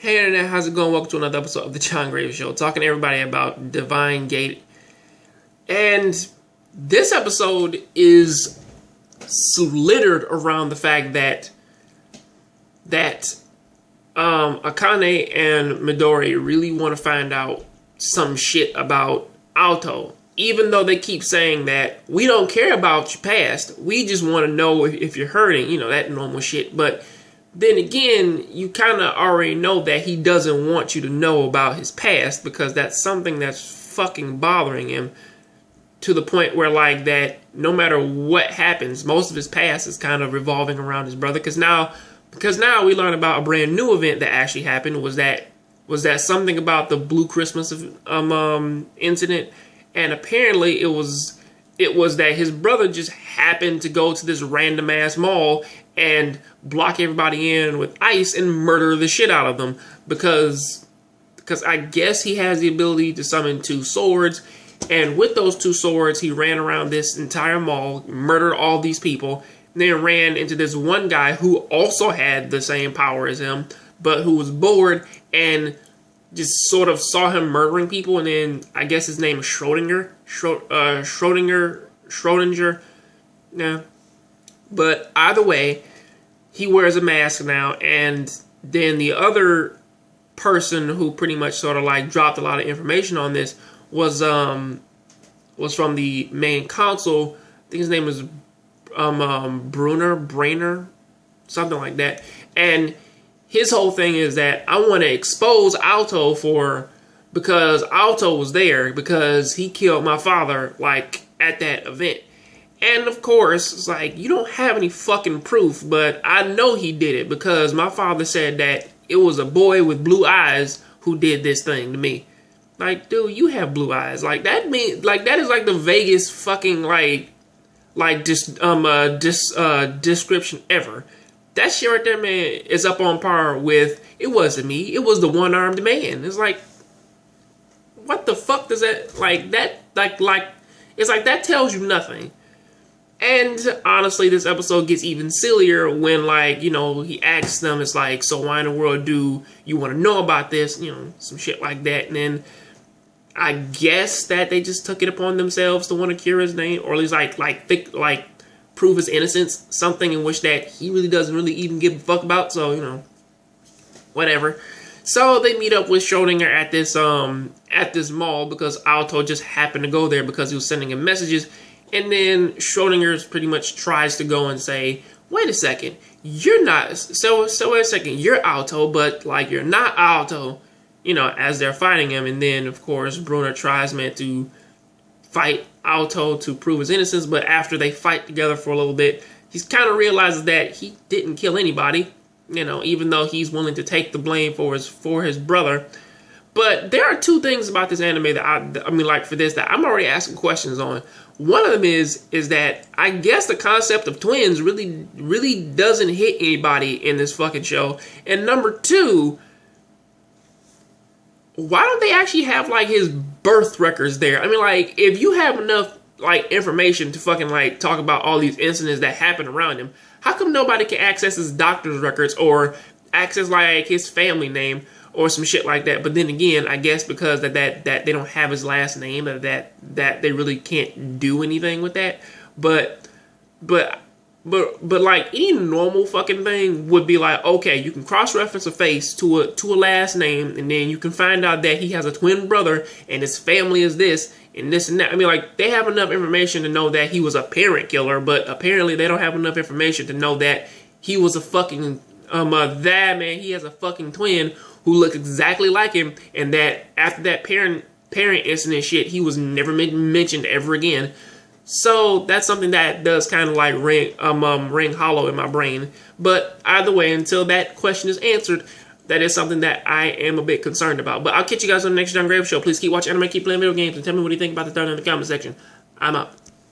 Hey internet, how's it going? Welcome to another episode of the Jongravesshow, talking to everybody about Divine Gate. And this episode is littered around the fact that Akane and Midori really want to find out some shit about Alto. Even though they keep saying that we don't care about your past, we just want to know if you're hurting, you know, that normal shit. But then again, you kind of already know that he doesn't want you to know about his past because that's something that's fucking bothering him to the point where, like, that no matter what happens, most of his past is kind of revolving around his brother. Because now we learn about a brand new event that actually happened. Was that something about the Blue Christmas incident? And apparently it was that his brother just happened to go to this random ass mall and block everybody in with ice and murder the shit out of them because I guess he has the ability to summon two swords, and with those two swords he ran around this entire mall, murdered all these people, and then ran into this one guy who also had the same power as him, but who was bored and just sort of saw him murdering people. And then I guess his name is Schrodinger. Yeah. But either way, he wears a mask now, and then the other person who pretty much sort of like dropped a lot of information on this was from the main console. I think his name was Brainer, something like that. And his whole thing is that I want to expose Alto because Alto was there because he killed my father, like, at that event. And of course, it's like, you don't have any fucking proof, but I know he did it because my father said that it was a boy with blue eyes who did this thing to me. Like, dude, you have blue eyes. Like, that is like the vaguest fucking description ever. That shit right there, man, is up on par with, it wasn't me, it was the one-armed man. It's like, what the fuck does that, like, that, like, it's like, that tells you nothing. And honestly, this episode gets even sillier when, like, you know, he asks them, it's like, so why in the world do you want to know about this? You know, some shit like that. And then I guess that they just took it upon themselves to want to cure his name, or at least prove his innocence, something in which that he really doesn't really even give a fuck about. So, you know, whatever. So they meet up with Schrodinger at this mall because Alto just happened to go there because he was sending him messages. And then Schrodinger pretty much tries to go and say, wait a second, you're not, so wait a second, you're Alto, but, like, you're not Alto, you know, as they're fighting him. And then, of course, Bruno tries, man, to fight Alto to prove his innocence, but after they fight together for a little bit, he kind of realizes that he didn't kill anybody, you know, even though he's willing to take the blame for his brother. But there are two things about this anime that that I'm already asking questions on. One of them is that I guess the concept of twins really doesn't hit anybody in this fucking show. And number two, why don't they actually have, like, his birth records there? I mean, like, if you have enough, like, information to fucking, like, talk about all these incidents that happened around him, how come nobody can access his doctor's records or access, like, his family name or some shit like that? But then again, I guess because that they don't have his last name, that they really can't do anything with that. But like, any normal fucking thing would be like, okay, you can cross-reference a face to a last name, and then you can find out that he has a twin brother, and his family is this, and this and that. I mean, like, they have enough information to know that he was a parent killer, but apparently they don't have enough information to know that he was a fucking, he has a fucking twin who looks exactly like him, and that after that parent incident shit, he was never mentioned ever again. So that's something that does kind of like ring hollow in my brain. But either way, until that question is answered, that is something that I am a bit concerned about. But I'll catch you guys on the next Jongravesshow. Please keep watching anime, keep playing video games, and tell me what you think about the third in the comment section. I'm out.